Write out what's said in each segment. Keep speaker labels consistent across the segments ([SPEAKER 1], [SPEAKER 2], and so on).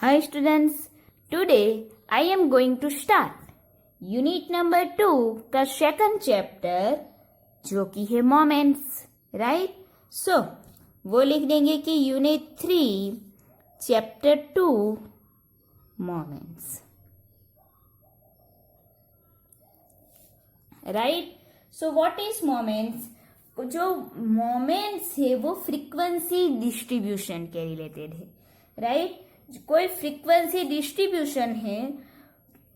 [SPEAKER 1] Hi students, today I am going to start unit number 2 का second chapter जो कि है मोमेंट्स, राइट। सो वो लिख देंगे कि unit 3 chapter 2 moments, right. So what is moments? जो मोमेंट्स है वो फ्रीक्वेंसी डिस्ट्रीब्यूशन के रिलेटेड है, राइट। कोई फ्रीक्वेंसी डिस्ट्रीब्यूशन है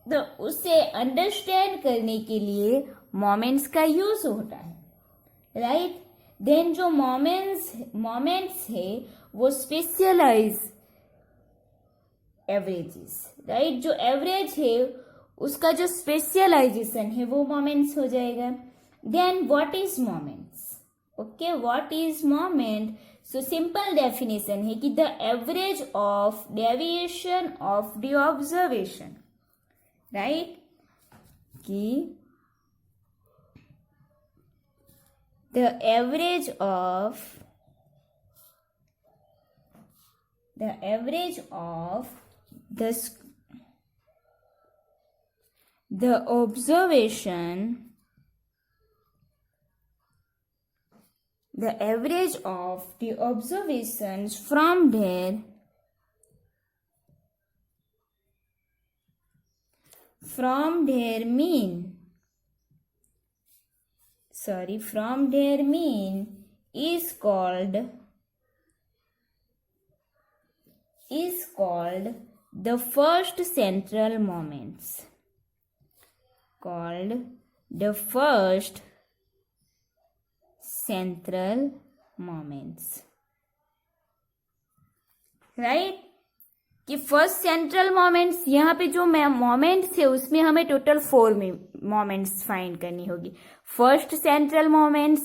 [SPEAKER 1] तो उसे अंडरस्टैंड करने के लिए मोमेंट्स का यूज होता है, राइट। देन जो मोमेंट्स है वो स्पेशलाइज एवरेजेस, राइट। जो एवरेज है उसका जो स्पेशलाइजेशन है वो मोमेंट्स हो जाएगा। Then what is moments? Okay, what is moment? So simple definition है कि the average of deviation of the observation, right, कि the average of the observation, the average of the observations from their mean is called the first central moments, right. कि first central moments, यहाँ पे जो moments है उसमें हमें total 4 moments find करनी होगी। First central moments,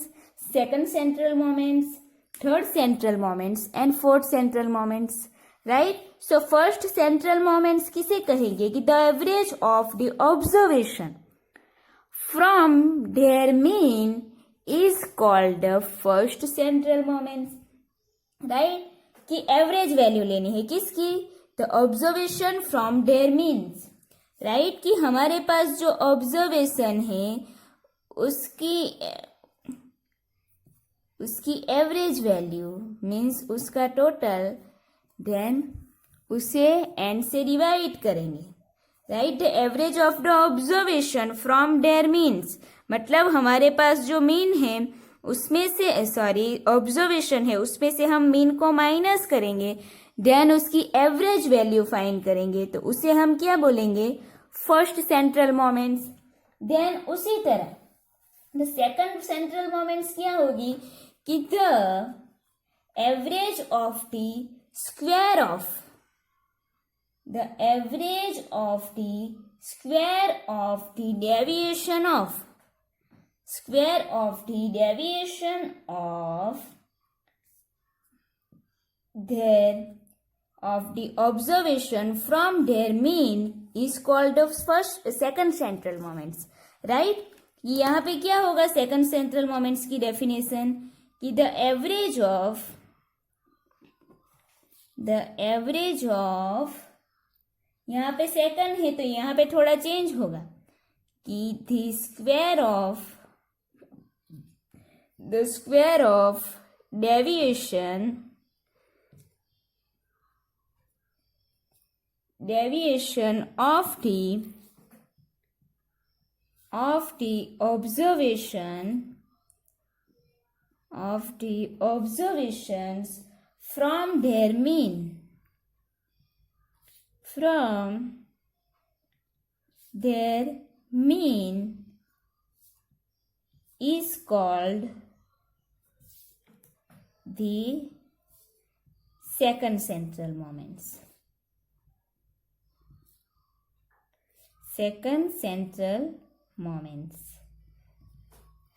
[SPEAKER 1] second central moments, third central moments and fourth central moments, right. So first central moments किसे कहेंगे? कि the average of the observation from their mean is called the first central moments, right. कि average value लेनी है किसकी? The observation from their means, right. कि हमारे पास जो ऑब्जर्वेशन है उसकी एवरेज वैल्यू मीन्स उसका टोटल, देन उसे एंड से डिवाइड करेंगे, right. The average of the observation from their means मतलब हमारे पास जो मीन है उसमें से ऑब्जर्वेशन है उसमें से हम मीन को माइनस करेंगे, देन उसकी एवरेज वैल्यू फाइंड करेंगे, तो उसे हम क्या बोलेंगे? First central moments. देन उसी तरह द सेकंड सेंट्रल मोमेंट्स क्या होगी? कि the average of the square of the deviation of the observation from their mean is called the second central moments, right। यहाँ पे क्या होगा सेकंड सेंट्रल मोमेंट्स की डेफिनेशन? कि द एवरेज ऑफ यहाँ पे सेकंड है तो यहाँ पे थोड़ा चेंज होगा कि the square of deviation of the observations from their mean is called the second central moments,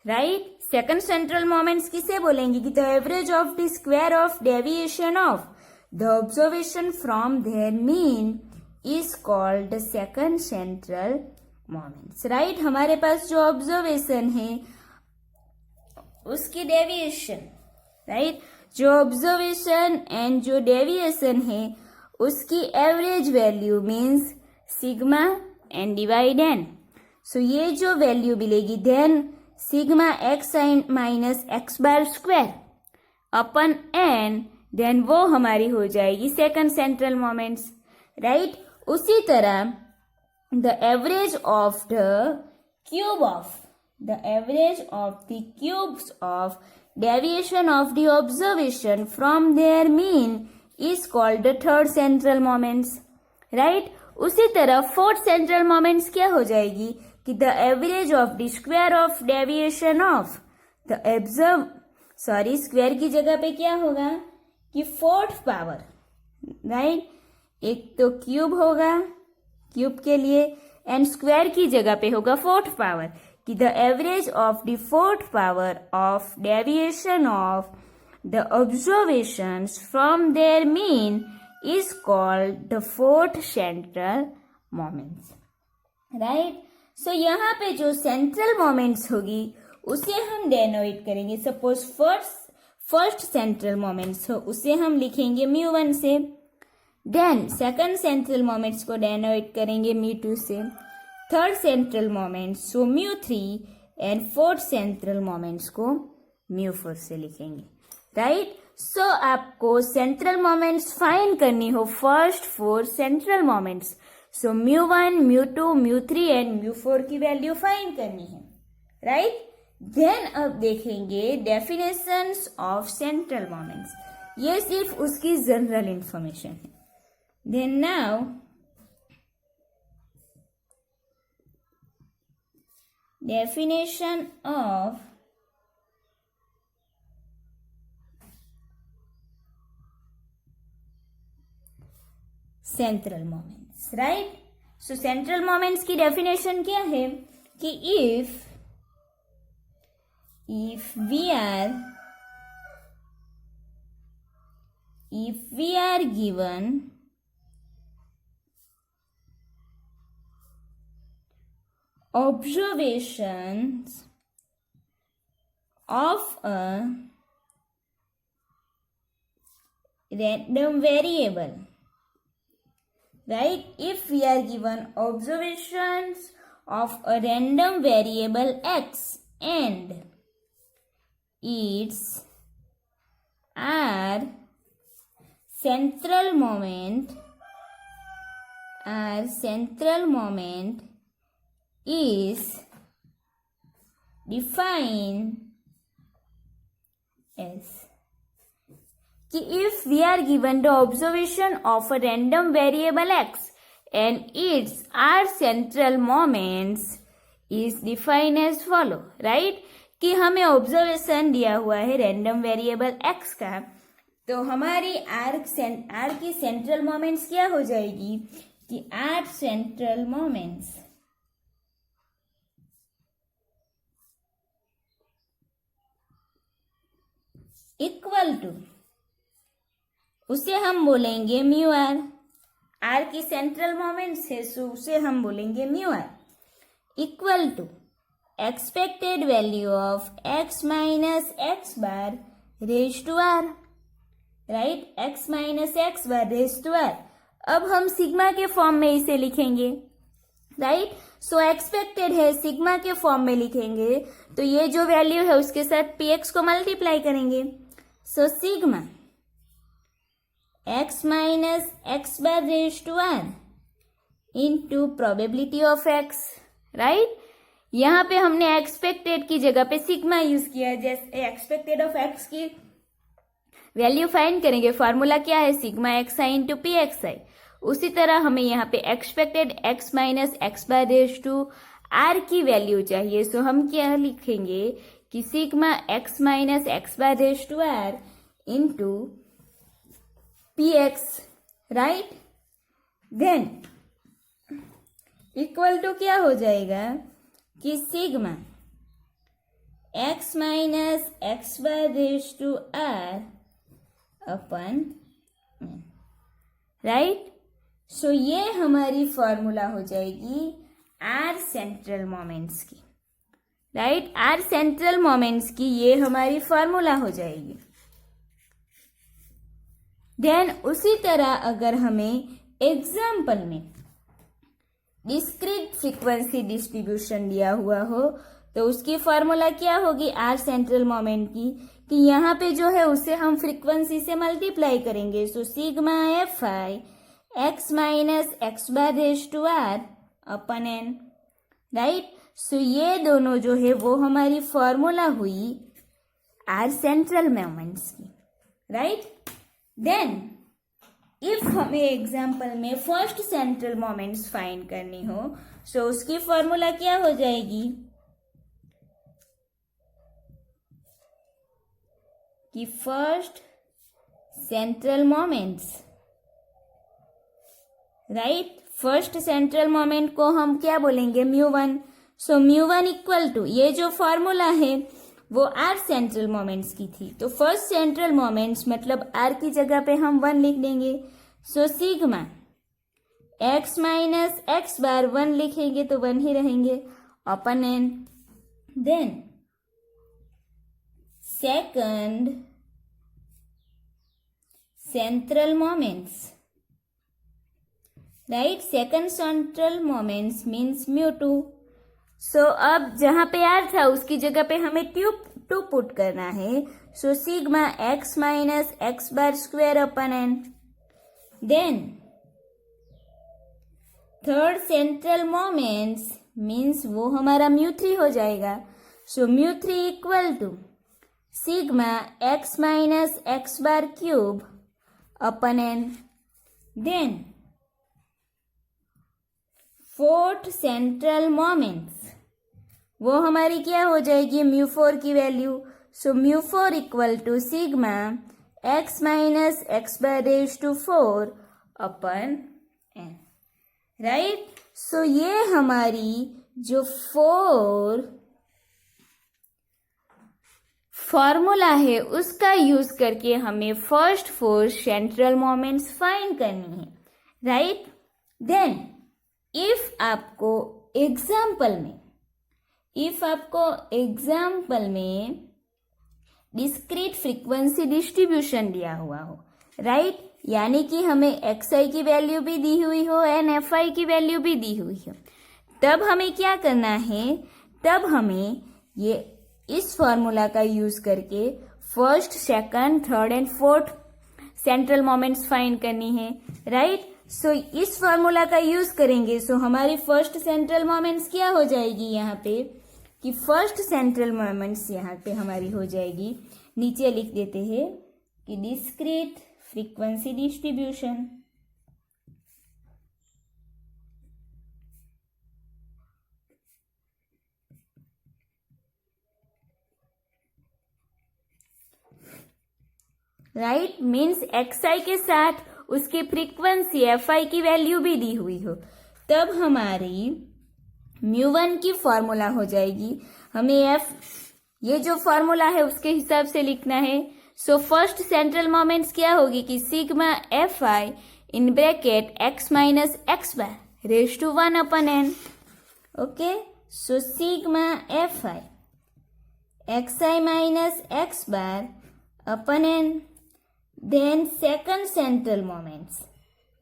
[SPEAKER 1] राइट। सेकंड सेंट्रल मोमेंट्स किसे बोलेंगे? कि the average of the square of deviation of the observation from their mean is called the second central moments, right. हमारे पास जो observation है उसकी deviation, right, जो ऑब्जर्वेशन एंड जो डेविएशन है उसकी average value means sigma n divide n. So ये जो वैल्यू मिलेगी then sigma x minus x bar square upon n, then वो हमारी हो जाएगी सेकंड सेंट्रल मोमेंट्स, राइट। उसी तरह the average of the cube of the average of the cubes of deviation of the observation from their mean is called the third central moments, right। उसी तरह fourth central moments क्या हो जाएगी कि the average of the square of deviation of the square की जगह पे क्या होगा कि fourth power, right। एक तो क्यूब होगा, क्यूब के लिए एंड स्क्वायर की जगह पे होगा फोर्थ पावर कि the average of the fourth power of deviation of the observations from their mean is called the fourth central moments, right. So यहाँ पे जो सेंट्रल मोमेंट्स होगी उसे हम डेनोट करेंगे। सपोज फर्स्ट सेंट्रल मोमेंट्स हो उसे हम लिखेंगे μ1 से, देन सेकंड सेंट्रल मोमेंट्स को डेनोट करेंगे μ2 से, third central moments so μ3 and fourth central moments को μ4 से लिखेंगे, राइट। सो आपको सेंट्रल मोमेंट्स फाइंड करनी हो first 4 central moments, so μ1 μ2 μ3 and μ4 की वैल्यू फाइंड करनी है, राइट। देन अब देखेंगे डेफिनेशंस ऑफ सेंट्रल मोमेंट्स, ये सिर्फ उसकी जनरल इंफॉर्मेशन है। Then now definition of central moments, right। So central moments की definition क्या है कि if we are given observations of a random variable, right। If we are given observations of a random variable x and its central moment is defined as कि if we are given the observation of a random variable x and its central moments is defined as follow, right। कि हमें observation दिया हुआ है random variable x का, तो हमारी are की सेंट्रल मोमेंट्स क्या हो जाएगी कि r central moments equal to, उसे हम बोलेंगे म्यू आर की सेंट्रल मोमेंट्स है सो उसे हम बोलेंगे mu r equal to expected value of x minus x bar raise to r, right. x minus x bar raise to r, अब हम सिग्मा के फॉर्म में इसे लिखेंगे, राइट। सो एक्सपेक्टेड है सिग्मा के फॉर्म में लिखेंगे तो ये जो वैल्यू है उसके साथ px को मल्टीप्लाई करेंगे, so sigma x minus x bar raise to r into probability of x, right. यहाँ पे हमने एक्सपेक्टेड की जगह पे सिग्मा यूज किया, जैसे एक्सपेक्टेड ऑफ x की वैल्यू फाइंड करेंगे, फॉर्मूला क्या है sigma x i into p x i. उसी तरह हमें यहाँ पे expected x minus x bar raise to r की वैल्यू चाहिए, सो हम क्या लिखेंगे कि sigma x minus x bar raise to r into p x, right. Then equal to क्या हो जाएगा कि sigma x minus x bar raise to r upon, right. So ये हमारी फॉर्मूला हो जाएगी आर सेंट्रल मोमेंट्स की, राइट। आर सेंट्रल मोमेंट्स की ये हमारी फॉर्मूला हो जाएगी। देन उसी तरह अगर हमें एग्जाम्पल में डिस्क्रीट फ्रीक्वेंसी डिस्ट्रीब्यूशन दिया हुआ हो तो उसकी फॉर्मूला क्या होगी आर सेंट्रल मोमेंट की, कि यहाँ पे जो है उसे हम फ्रीक्वेंसी से मल्टीप्लाई करेंगे. So sigma f i x minus x bar raise to r upon n, right. So ये दोनों जो है वो हमारी फॉर्मूला हुई आर सेंट्रल मोमेंट्स की, राइट. देन इफ हमें एग्जाम्पल में फर्स्ट सेंट्रल मोमेंट्स फाइंड करनी हो सो उसकी फॉर्मूला क्या हो जाएगी कि first central moments, right. First central moment को हम क्या बोलेंगे म्यू1. सो म्यू1 इक्वल टू ये जो फॉर्मूला है वो आर सेंट्रल मोमेंट्स की थी, तो फर्स्ट सेंट्रल मोमेंट्स मतलब आर की जगह पे हम 1 लिख देंगे. So sigma x minus x bar 1 लिखेंगे तो 1 ही रहेंगे upon n. Then second central moments, right. Second central moments means mu two. So अब जहां पे आर था उसकी जगह पे हमें टू पुट करना है. So sigma x minus x bar square upon n. Then third central moments means वो हमारा म्यू3 हो जाएगा. सो म्यू3 equal to sigma x minus x bar cube upon n. Then fourth central moments वो हमारी क्या हो जाएगी म्यू4 की वैल्यू. सो म्यू4 equal to sigma x minus x bar raise to 4 upon n, right. So ये हमारी जो 4 फॉर्मूला है उसका यूज करके हमें फर्स्ट 4 सेंट्रल मोमेंट्स फाइंड करनी है, राइट. देन इफ आपको एग्जाम्पल में डिस्क्रीट फ्रीक्वेंसी डिस्ट्रीब्यूशन दिया हुआ हो, राइट, यानी कि हमें एक्स आई की वैल्यू भी दी हुई हो एंड एफ आई की वैल्यू भी दी हुई हो, तब हमें क्या करना है, तब हमें ये इस फॉर्मूला का यूज करके first second third and fourth central moments find करनी है, राइट. सो इस फॉर्मूला का यूज करेंगे. सो हमारी फर्स्ट सेंट्रल मोमेंट्स क्या हो जाएगी यहाँ पे कि फर्स्ट सेंट्रल मोमेंट्स यहाँ पे हमारी हो जाएगी, नीचे लिख देते हैं कि discrete frequency distribution. Right, means x i के साथ उसकी फ्रीक्वेंसी एफ आई की वैल्यू भी दी हुई हो, तब हमारी म्यू1 की फॉर्मूला हो जाएगी. हमें एफ ये जो फॉर्मूला है उसके हिसाब से लिखना है. सो फर्स्ट सेंट्रल मोमेंट्स क्या होगी कि sigma f i in bracket x minus x bar raise to 1 upon n. Okay, so sigma f i x i minus x bar upon n. Then second central moments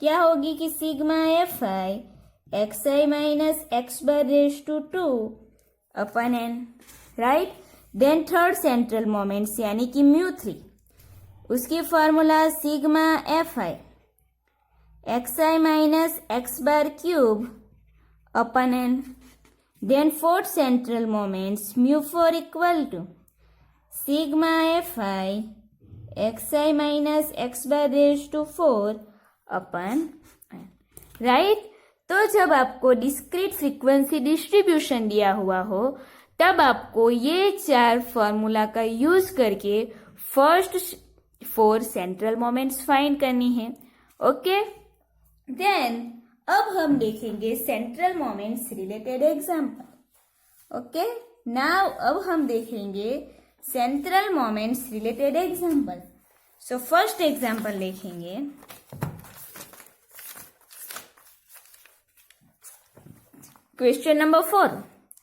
[SPEAKER 1] क्या होगी कि sigma f i x i minus x bar raise to 2 upon n, right. Then third central moments यानी कि म्यू3, उसकी formula sigma f i x i minus x bar cube upon n. Then fourth central moments म्यू4 equal to sigma f i x i minus x bar raise to 4 upon, right. तो जब आपको discrete frequency distribution दिया हुआ हो तब आपको ये 4 फॉर्मूला का यूज करके फर्स्ट 4 सेंट्रल मोमेंट्स फाइंड करनी है. ओके, देन अब हम देखेंगे central moments related example. Okay, now अब हम देखेंगे central moments related example. So first example देखेंगे. Question number 4,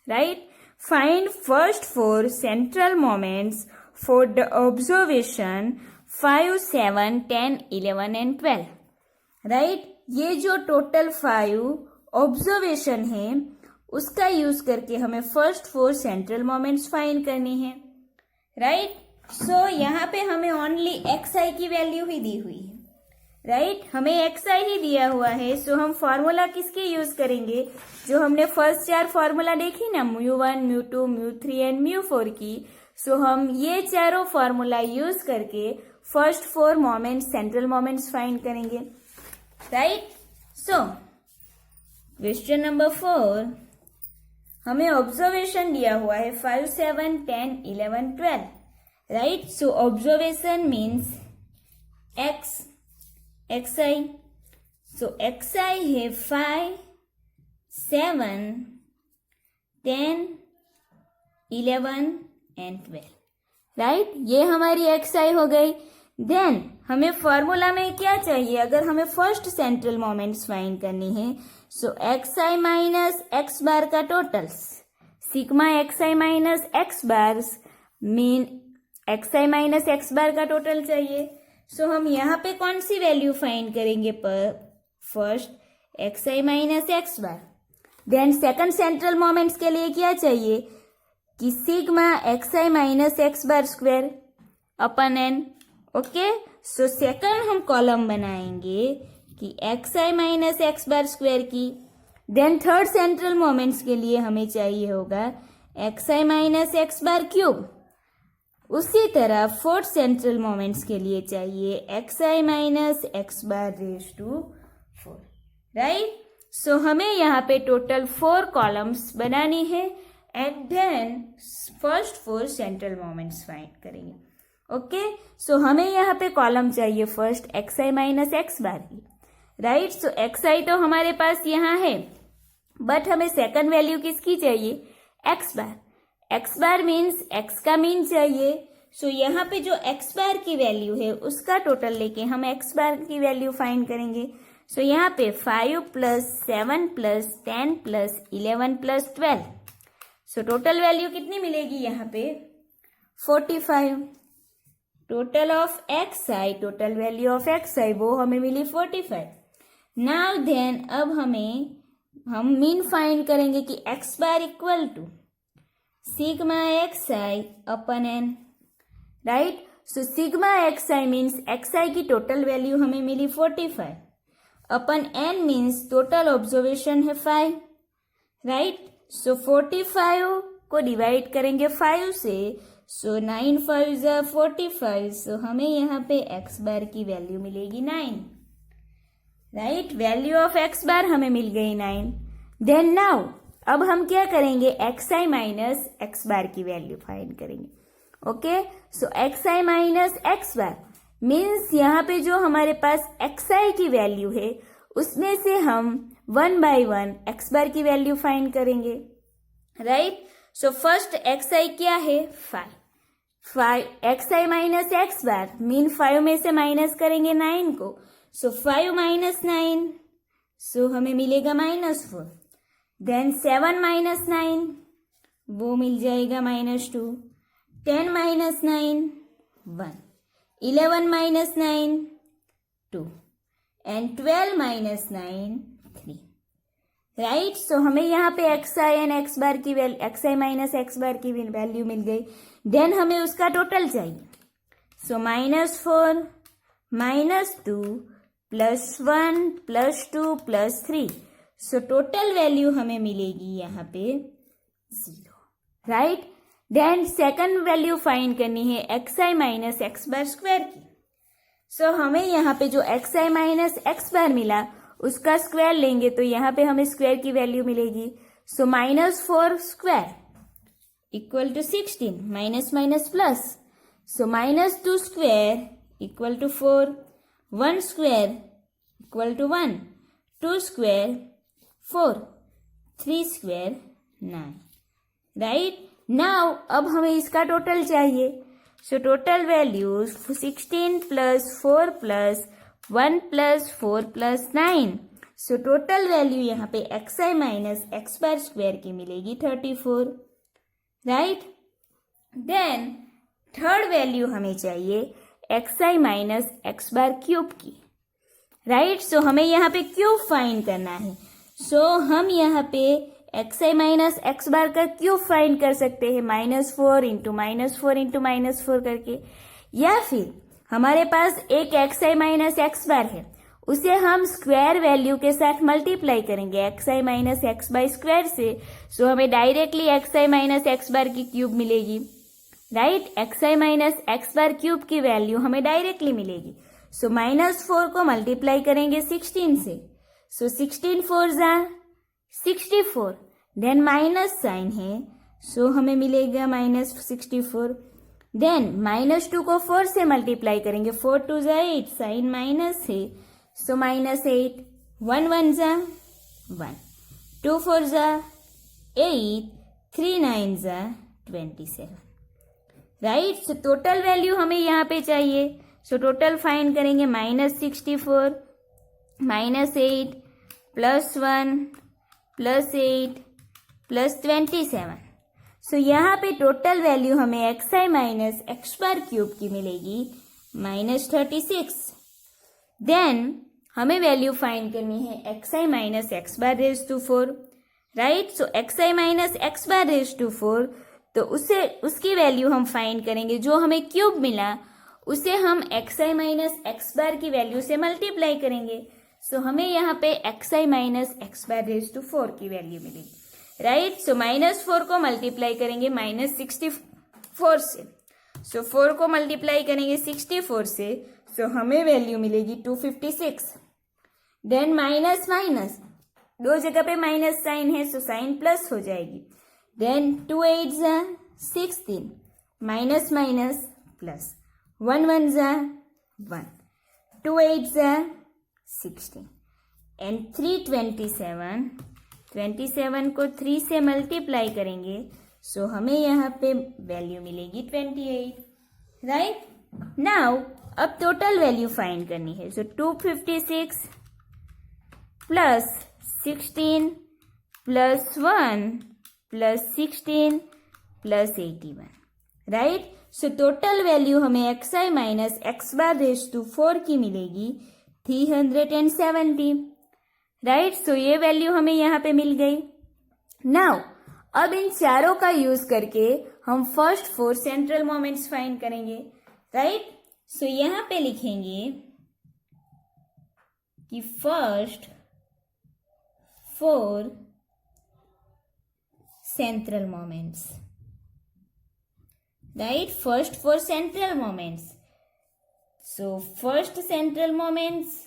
[SPEAKER 1] right. Find first 4 central moments for the observation 5, 7, 10, 11 and 12, right. ये जो टोटल 5 ऑब्जर्वेशन है उसका यूज करके हमें फर्स्ट 4 सेंट्रल मोमेंट्स फाइंड करनी है, राइट। सो यहाँ पे हमें ओनली xi की वैल्यू ही दी हुई है, राइट। हमें xi ही दिया हुआ है, सो हम फॉर्मूला किसके यूज करेंगे, जो हमने फर्स्ट 4 फॉर्मूला देखी ना, μ1, μ2, μ3 एंड μ4 की। सो हम ये चारों फॉर्मूला यूज करके first 4 moments central moments find करेंगे, राइट। सो क्वेश्चन नंबर 4, हमें ऑब्जर्वेशन दिया हुआ है 5, 7, 10, 11, 12, राइट। सो ऑब्जर्वेशन मीन्स xi, सो xi है 5, 7, 10, 11 एंड 12, राइट। ये हमारी xi हो गई। देन हमें फॉर्मूला में क्या चाहिए, अगर हमें फर्स्ट सेंट्रल मोमेंट्स फाइंड करनी है, सो xi माइनस x बार का total, sigma xi minus x बार मीन xi माइनस x बार का टोटल चाहिए। सो हम यहाँ पे कौन सी वैल्यू फाइंड करेंगे, पर first xi minus x bar. Then second central moments के लिए क्या चाहिए कि सिग्मा xi माइनस x बार square upon n, okay. So second हम कॉलम बनाएंगे कि xi minus x bar square की। देन थर्ड सेंट्रल मोमेंट्स के लिए हमें चाहिए होगा xi minus x bar cube. उसी तरह फोर्थ सेंट्रल मोमेंट्स के लिए चाहिए xi minus x bar raise to 4, right. So हमें यहाँ पे टोटल 4 कॉलम्स बनानी है and then first 4 central moments find करेंगे, ओके। सो हमें यहाँ पे कॉलम चाहिए first xi minus x bar की, राइट। सो xi तो हमारे पास यहाँ है, बट हमें सेकंड वैल्यू किसकी चाहिए, x बार। x बार मीन्स x का मीन चाहिए। सो यहाँ पे जो x बार की वैल्यू है उसका टोटल लेके हम x बार की वैल्यू फाइंड करेंगे। सो यहाँ पे 5 प्लस 7 प्लस 10 प्लस 11 प्लस 12, सो टोटल वैल्यू कितनी मिलेगी यहाँ पे 45। Total of xi, total value of xi वो हमें मिली 45। नाउ देन अब हम मीन फाइंड करेंगे कि x bar equal to sigma xi upon n, right. So sigma xi means xi की टोटल वैल्यू हमें मिली 45 upon n means total observation है 5, राइट। सो 45 को डिवाइड करेंगे 5 से, सो 9 5 जा 45, सो हमें यहाँ पे x बार की वैल्यू मिलेगी 9, राइट। वैल्यू ऑफ x बार हमें मिल गई 9। देन नाउ अब हम क्या करेंगे, xi माइनस x बार की वैल्यू फाइंड करेंगे, ओके। सो xi माइनस x बार मीन्स यहाँ पे जो हमारे पास xi की वैल्यू है उसमें से हम 1 बाय 1 x बार की वैल्यू फाइंड करेंगे, राइट। सो फर्स्ट xi क्या है 5 xi माइनस x बार मीन 5 में से माइनस करेंगे 9 को, सो 5 माइनस 9, सो हमें मिलेगा -4। देन 7 माइनस 9 वो मिल जाएगा -2, 10 minus 9 1, 11 minus 9 2 and 12 minus 9 3, right. So हमें यहाँ पे xi एंड x बार की value xi minus x bar की वैल्यू मिल गई। देन हमें उसका टोटल चाहिए, सो -4 -2 +1 +2 +3, सो टोटल वैल्यू हमें मिलेगी यहाँ पे 0, right. Then second value find करनी है xi minus x bar square की। सो हमें यहाँ पे जो xi माइनस x बार मिला उसका स्क्वायर लेंगे तो यहाँ पे हमें स्क्वायर की वैल्यू मिलेगी। So -4 square equal to 16, minus minus plus, so -2 square equal to 4, 1 square equal to 1, 2 square 4, 3 square 9, right. Now अब हमें इसका टोटल चाहिए। So total value 16 plus 4 plus 1 plus 4 plus 9, so total value यहाँ पे xi minus x bar square की मिलेगी 34, right. Then third value हमें चाहिए xi minus x bar cube की, राइट। सो हमें यहाँ पे क्यूब फाइंड करना है। सो हम यहाँ पे xi माइनस एक्स बार का क्यूब फाइंड कर सकते हैं, -4 इंटू -4 करके, या फिर हमारे पास एक xi माइनस एक्स बार है, उसे हम स्क्वायर वैल्यू के साथ मल्टीप्लाई करेंगे xi minus x bye square से। सो हमें directly xi minus x bar की क्यूब मिलेगी, right. xi minus x bar cube की वैल्यू हमें डायरेक्टली मिलेगी। सो -4 को मल्टीप्लाई करेंगे 16 से। सो 16 4 जा 64, देन माइनस साइन है, सो हमें मिलेगा -64। देन -2 को 4 से मल्टीप्लाई करेंगे, 4 2 जा 8, साइन माइनस है, सो -8, 1 1 जा 1, 2 4 जा 8, 3 9 जा 27, राइट। सो टोटल वैल्यू हमें यहाँ पे चाहिए। सो टोटल फाइंड करेंगे, -64 -8 +1 +8 +27। सो यहाँ पे टोटल वैल्यू हमें xi minus x bar cube की मिलेगी -36। देन हमें वैल्यू फाइंड करनी है xi minus x bar raise to 4, right. So xi minus x bar raise to 4, तो उसकी वैल्यू हम फाइंड करेंगे, जो हमें क्यूब मिला उसे हम xi माइनस एक्स बार की वैल्यू से मल्टीप्लाई करेंगे। सो हमें यहाँ पे xi minus x bar raise to 4 की वैल्यू मिलेगी, राइट। सो -4 को मल्टीप्लाई करेंगे -64 से। सो 4 को मल्टीप्लाई करेंगे 64 से, सो हमें वैल्यू मिलेगी 256। देन माइनस माइनस, दो जगह पे माइनस साइन है, सो साइन प्लस हो जाएगी। देन 2 8 जा 16, माइनस माइनस प्लस, 1 1 जा 1, 2 8 जा 16, एंड 3 27 को 3 से मल्टीप्लाई करेंगे, सो हमें यहाँ पे वैल्यू मिलेगी 28, राइट। नाउ अब टोटल वैल्यू फाइंड करनी है। So 256 plus 16 plus 1 plus 16 plus 81, right. So total value हमें xi minus x bar raise to 4 की मिलेगी 370, राइट। सो ये वैल्यू हमें यहाँ पे मिल गई। नाउ अब इन चारों का यूज करके हम फर्स्ट 4 सेंट्रल मोमेंट्स फाइंड करेंगे, राइट। सो यहाँ पे लिखेंगे कि first 4 central moments, right. First 4 central moments. So first central moments,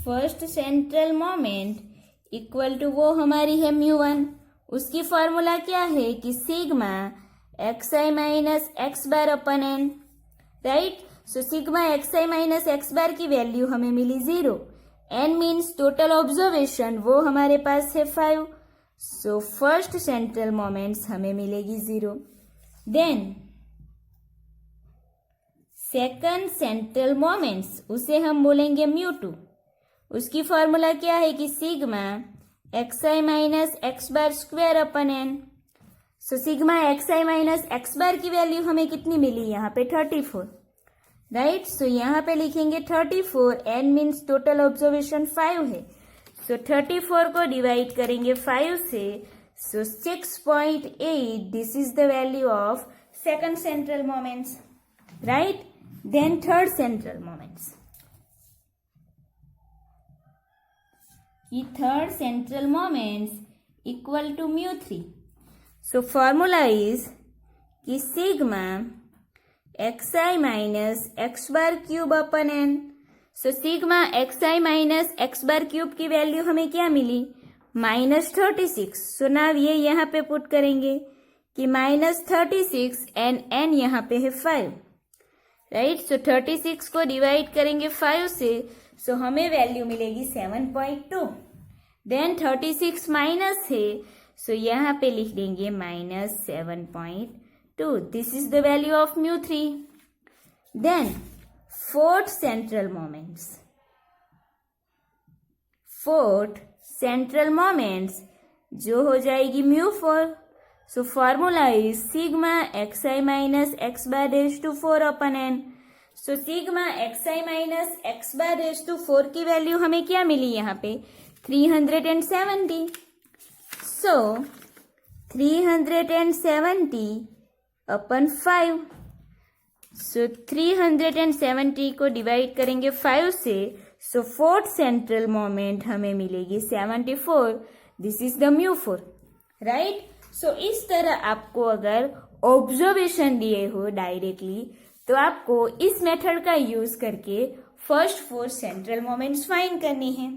[SPEAKER 1] first central moment equal to वो हमारी है μ1। उसकी फॉर्मूला क्या है कि sigma xi minus x bar upon n, right. So sigma xi minus x bar की value हमें मिली 0, n मीन्स टोटल ऑब्जर्वेशन, वो हमारे पास है 5। सो फर्स्ट सेंट्रल मोमेंट्स हमें मिलेगी 0। देन सेकंड सेंट्रल मोमेंट्स, उसे हम बोलेंगे μ2। उसकी फॉर्मूला क्या है कि sigma xi minus x bar square upon n। So sigma xi minus x bar की वैल्यू हमें कितनी मिली, यहाँ पे 34, राइट। सो यहाँ पे लिखेंगे 34, n मीन्स टोटल ऑब्जर्वेशन 5 है। सो 34 को डिवाइड करेंगे 5 से, so 6.8, this is the value of second central moments, right. Then third central moments, कि third central moments equal to μ3। So formula is कि sigma xi minus x bar cube upon n। So sigma xi minus x bar cube की value हमें क्या मिली, -36। So now ये यहाँ पे put करेंगे कि -36 एंड n यहाँ पे है 5, राइट। सो 36 को डिवाइड करेंगे 5 से, सो हमें वैल्यू मिलेगी 7.2। देन 36 माइनस है, सो यहाँ पे लिख देंगे -7.2, this is the value of μ3। Then fourth central moments, fourth central moments जो हो जाएगी μ4। So formula is sigma xi minus x bar raised to 4 upon n. So sigma xi minus x bar raised to 4 की value हमें क्या मिली यहाँ पे 370. So 370 अपन 5. So 370 को divide करेंगे 5 से. So फोर्थ सेंट्रल मोमेंट हमें मिलेगी 74. This is the mu 4, right. So इस तरह आपको अगर ऑब्जर्वेशन दिए हो डायरेक्टली तो आपको इस मेथड का यूज करके फर्स्ट 4 सेंट्रल मोमेंट्स फाइंड करनी है,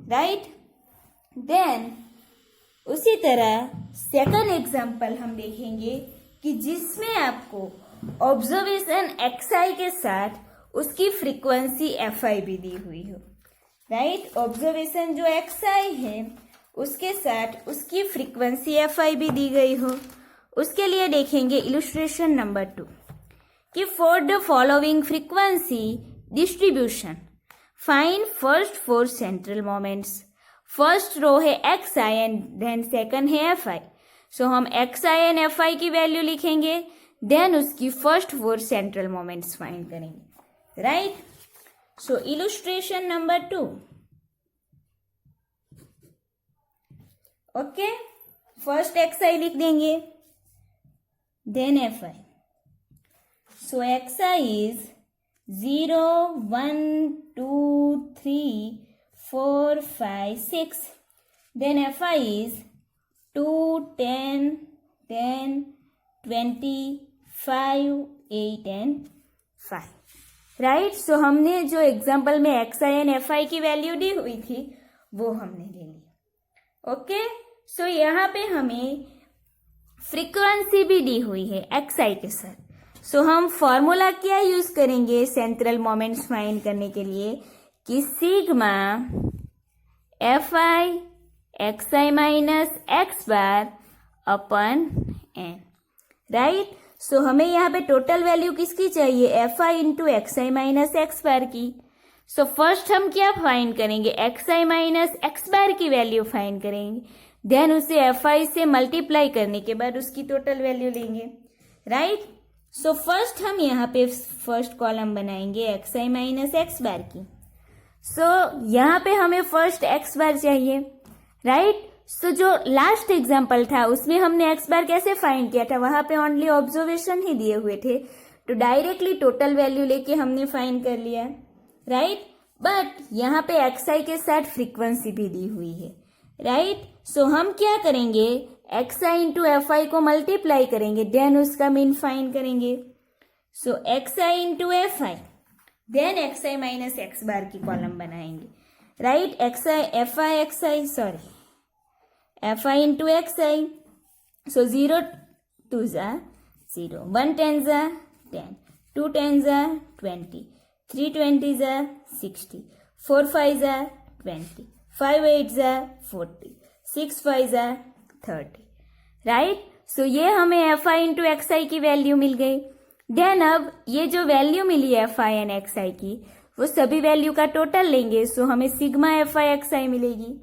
[SPEAKER 1] राइट. देन उसी तरह सेकंड एग्जांपल हम देखेंगे कि जिसमें आपको ऑब्जर्वेशन xi के साथ उसकी फ्रीक्वेंसी fi भी दी हुई हो, राइट. ऑब्जर्वेशन जो xi है उसके साथ उसकी फ्रीक्वेंसी fi भी दी गई हो. उसके लिए देखेंगे इलस्ट्रेशन नंबर 2 कि for the following frequency distribution find first 4 central moments. First row है xi एंड देन सेकंड है fi. सो हम xi एंड fi की वैल्यू लिखेंगे, देन उसकी फर्स्ट 4 सेंट्रल मोमेंट्स फाइंड करेंगे, right. So illustration number 2. Okay, first xi लिख देंगे, then fi. So xi is 0 1 2 3 4 5 6. Then fi is 2 10 10 20 5 8 and 5, right. सो हमने जो एग्जाम्पल में xi एंड fi की वैल्यू दी हुई थी वो हमने ले ली. ओके, सो यहाँ पे हमें फ्रीक्वेंसी भी दी हुई है xi के साथ. सो हम फॉर्मूला क्या यूज करेंगे सेंट्रल मोमेंट्स फाइंड करने के लिए कि sigma fi xi minus x bar upon n, right. So हमें यहाँ पे टोटल वैल्यू किसकी चाहिए fi into xi minus x bar की. सो फर्स्ट हम क्या फाइंड करेंगे xi माइनस एक्स बार की वैल्यू फाइंड करेंगे, देन उसे fi से मल्टीप्लाई करने के बाद उसकी टोटल वैल्यू लेंगे, राइट. सो फर्स्ट हम यहाँ पे फर्स्ट कॉलम बनाएंगे xi माइनस एक्स बार की. सो यहाँ पे हमें फर्स्ट एक्स बार चाहिए, राइट. सो जो लास्ट एग्जाम्पल था उसमें हमने एक्स बार कैसे फाइंड किया था, वहां पे ओनली ऑब्जर्वेशन ही दिए हुए थे तो डायरेक्टली टोटल वैल्यू लेके हमने फाइंड कर लिया, राइट. बट यहाँ पे xi के साथ फ्रीक्वेंसी भी दी हुई है, राइट. सो हम क्या करेंगे xi इंटू fi को मल्टीप्लाई करेंगे, देन उसका मीन फाइंड करेंगे. So xi into fi, then xi minus x bar की कॉलम बनाएंगे, right. fi into xi. So 0 2 जा 0, 1 10 जा 10, 2 10 जा 20, 3 20 जा 60, 4 5 जा 20, 5 8 जा 40, 6 5 जा 30, राइट. सो ये हमें fi इंटू xi की वैल्यू मिल गई. देन अब ये जो वैल्यू मिली है fi एंड xi की वो सभी वैल्यू का टोटल लेंगे. सो हमें सिग्मा fi xi मिलेगी,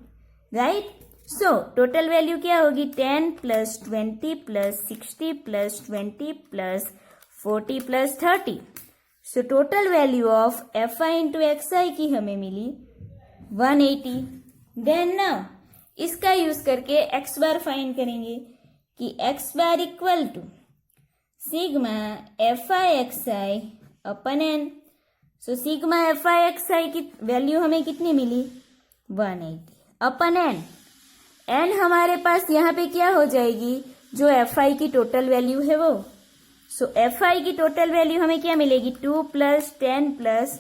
[SPEAKER 1] राइट. सो टोटल वैल्यू क्या होगी 10 plus 20 plus 60 plus 20 plus 40 plus 30. So total value of fi into xi की हमें मिली 180. देन नाउ इसका यूज करके x बार फाइंड करेंगे कि x bar equal to sigma fi xi upon n. So sigma fi xi की value हमें कितनी मिली 180 अपन n. n हमारे पास यहाँ पे क्या हो जाएगी जो fi की टोटल वैल्यू है वो. सो fi की टोटल वैल्यू हमें क्या मिलेगी 2 plus 10 plus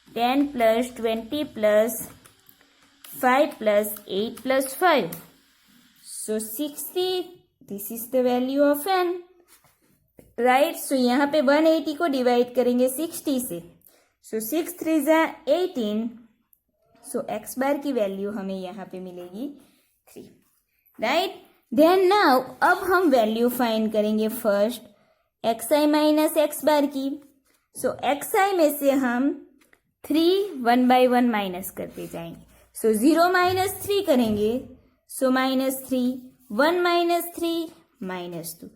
[SPEAKER 1] 10 plus 20 plus 5 plus 8 plus 5. So 60. This is the value of n, right. So यहाँ पे 180 को डिवाइड करेंगे 60 से. सो 6 3 जा 18. सो x बार की वैल्यू हमें यहाँ पे मिलेगी 3, राइट. देन नाउ अब हम वैल्यू फाइंड करेंगे first xi minus x bar की. सो xi में से हम 3 1 बाई 1 माइनस करते जाएंगे. सो 0 माइनस 3 करेंगे. सो -3, 1 - 3 -2,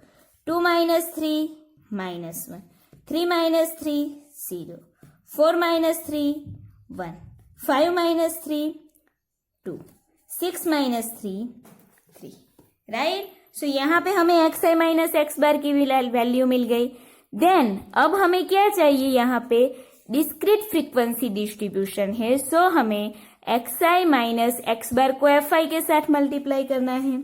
[SPEAKER 1] 2 - 3 -1, 3 - 3 0, 4 - 3 1, 5 - 3 2, 6 - 3 3, राइट। सो यहाँ पे हमें xi माइनस एक्स बार की वैल्यू मिल गई। देन अब हमें क्या चाहिए, यहाँ पे डिस्क्रीट फ्रीक्वेंसी डिस्ट्रीब्यूशन है, सो हमें xi माइनस एक्स बार को fi के साथ मल्टीप्लाई करना है।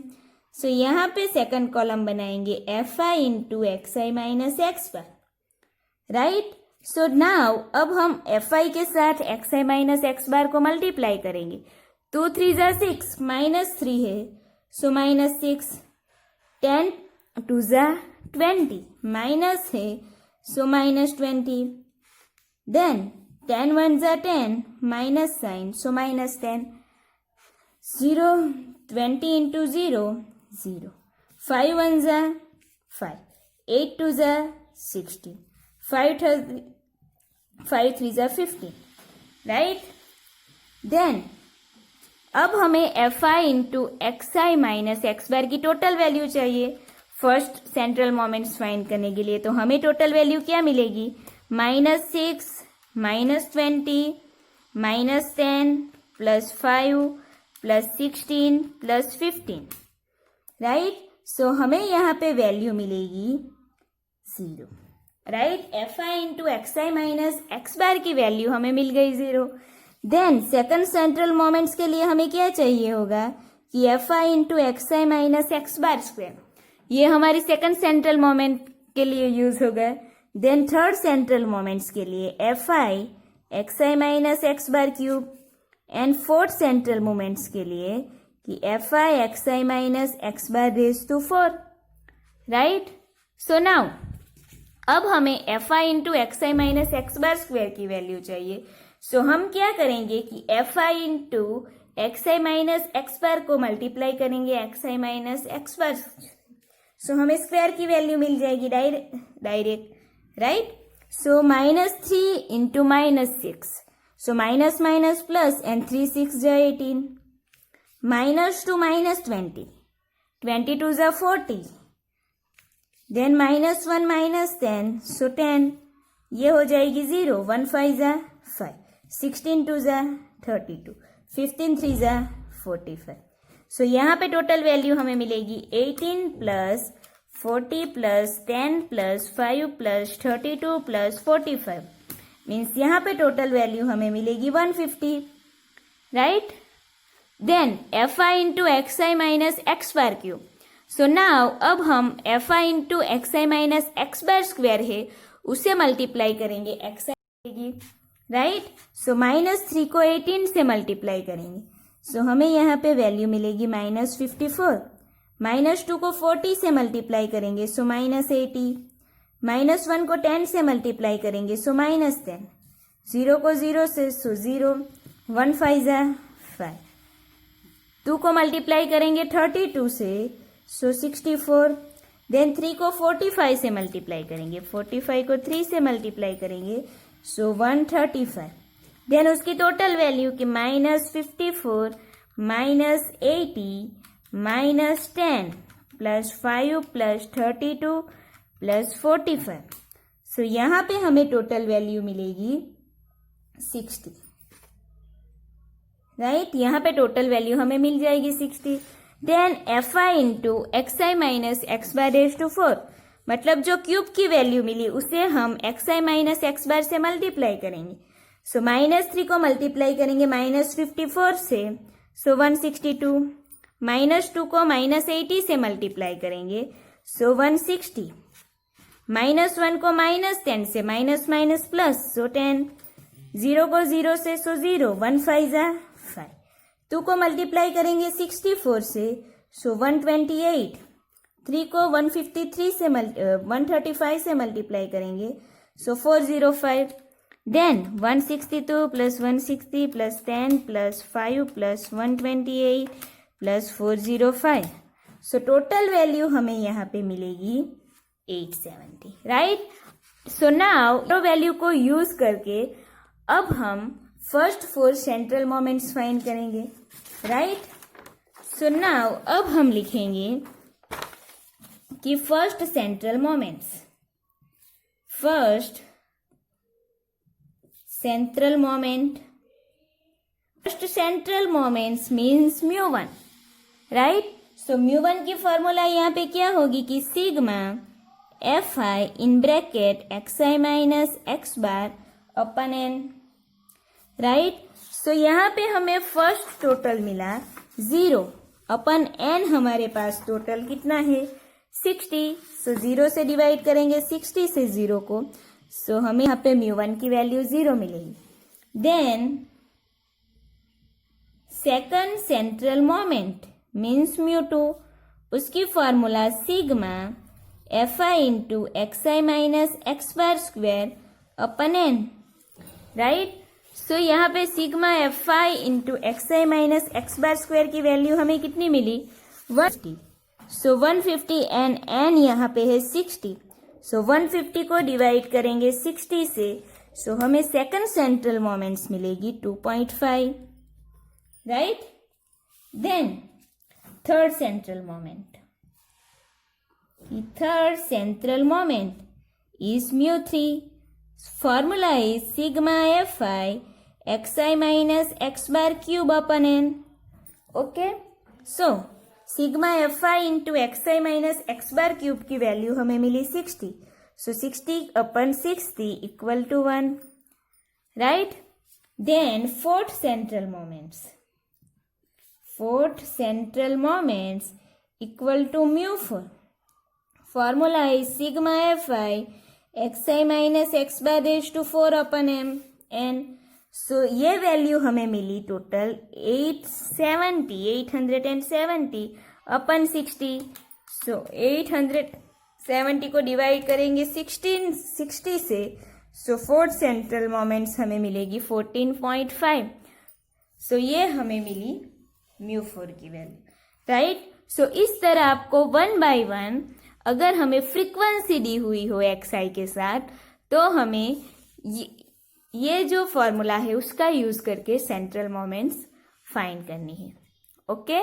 [SPEAKER 1] सो यहाँ पे सेकंड कॉलम बनाएंगे fi into xi minus x bar, right. So now अब हम fi के साथ xi माइनस एक्स बार को मल्टीप्लाई करेंगे। 2 3 जा 6 -3 है, सो -6, 10 2 जा 20 माइनस है, सो -20, देन 10 1 जा 10 माइनस साइन, सो -10, 0 20 इंटू 0 0, 5 1 जा 5, 8 2 जा 16, 5 3 जा 15, राइट। देन अब हमें fi into xi minus x bar की टोटल वैल्यू चाहिए फर्स्ट सेंट्रल मोमेंट्स फाइंड करने के लिए। तो हमें टोटल वैल्यू क्या मिलेगी, -6 -20 -10 +5 +16 +15, राइट। सो हमें यहाँ पे वैल्यू मिलेगी 0, right. fi into xi minus x bar की वैल्यू हमें मिल गई 0। देन सेकंड सेंट्रल मोमेंट्स के लिए हमें क्या चाहिए होगा कि fi into xi minus x bar square, ये हमारी सेकंड सेंट्रल मोमेंट के लिए यूज होगा। देन थर्ड सेंट्रल मोमेंट्स के लिए fi xi minus x bar cube, and fourth central moments के लिए कि fi xi minus x bar raise to 4, right. So now अब हमें fi into xi minus x bar square की value चाहिए। So हम क्या करेंगे कि fi into xi minus x bar को मल्टीप्लाई करेंगे xi minus x bar, so हमें स्क्वायर की वैल्यू मिल जाएगी direct, right. So -3 into -6, so minus minus plus, and 3 6 जा 18, -2 -20, 22 जा 40, देन -1 -10, सो 10, ये हो जाएगी 0, 1 5 जा 5, 16 2 जा 32, 15 3 जा 45। सो यहाँ पे टोटल वैल्यू हमें मिलेगी 18 plus 40 plus 10 plus 5 plus 32 plus 45, means यहाँ पे टोटल वैल्यू हमें मिलेगी 150, right. Then fi into xi minus x bar cube, so now अब हम fi into xi minus x bar square है उसे मल्टीप्लाई करेंगे xi, राइट। सो -3 को 18 से मल्टीप्लाई करेंगे, सो हमें यहाँ पे वैल्यू मिलेगी -54, -2 को 40 से मल्टीप्लाई करेंगे, सो -80, -1 को 10 से मल्टीप्लाई करेंगे, सो -10, 0 को 0 से, सो 0, 1 5 जा 5, 2 को मल्टीप्लाई करेंगे 32 से, सो 64, देन 3 को 45 से मल्टीप्लाई करेंगे, 45 को 3 से मल्टीप्लाई करेंगे, सो 135, देन उसकी टोटल वैल्यू की -54 -80 -10 +5 +32 +45, सो यहाँ पे हमें टोटल वैल्यू मिलेगी 60, राइट। यहाँ पे टोटल वैल्यू हमें मिल जाएगी 60। Then fi into xi minus x bar raise to 4, मतलब जो क्यूब की वैल्यू मिली उसे हम xi माइनस एक्स बार से मल्टीप्लाई करेंगे। सो -3 को मल्टीप्लाई करेंगे -54 से, सो 162, -2 को -80 से मल्टीप्लाई करेंगे, सो 160, -1 को -10 से माइनस माइनस प्लस, सो 10, 0 को 0 से, सो 0, 1 5 जा 5, 2 को मल्टीप्लाई करेंगे 64 से, सो 128, 3 को 153 से 135 से मल्टीप्लाई करेंगे, so 405, then 162 plus 160 plus 10 plus 5 plus 128 plus 405, so total value हमें यहाँ पे मिलेगी 870, राइट। सो नाउ वैल्यू को यूज करके अब हम फर्स्ट 4 सेंट्रल मोमेंट्स फाइंड करेंगे, राइट। सो नाउ अब हम लिखेंगे कि first central moments means μ1, right. So μ1 की फॉर्मूला यहाँ पे क्या होगी कि sigma fi in bracket xi minus x bar upon n, right. So यहाँ पे हमें फर्स्ट टोटल मिला 0 अपन n, हमारे पास टोटल कितना है 60। सो 0 से डिवाइड करेंगे 60 से 0 को, सो हमें यहाँ पे μ1 की वैल्यू 0 मिलेगी। Then second central moment means μ2, उसकी formula sigma fi into xi minus x बार square upon n, right. So यहाँ पे sigma fi into xi minus x bar square की वैल्यू हमें कितनी मिली 150। सो 150 एंड n यहाँ पे है 60। सो 150 को डिवाइड करेंगे 60 से, सो हमें सेकंड सेंट्रल मोमेंट्स मिलेगी 2.5, right. Then third central moment is μ3, formula is sigma fi xi minus x bar cube upon n, okay. So sigma fi into xi minus x bar cube की value हमें मिली 60। So 60 upon 60 equal to 1, right. Then fourth central moments equal to μ4, formula is sigma fi xi minus x bar raise to 4 upon n। So ये value हमें मिली total 870 अपन 60। सो 870 को divide करेंगे 60 से, सो fourth central moments हमें मिलेगी 14.5। सो ये हमें मिली μ4 की वैल्यू, राइट। सो इस तरह आपको 1 बाय 1 अगर हमें फ्रीक्वेंसी दी हुई हो xi के साथ, तो हमें ये जो फॉर्मूला है उसका यूज करके सेंट्रल मोमेंट्स फाइंड करनी है, ओके।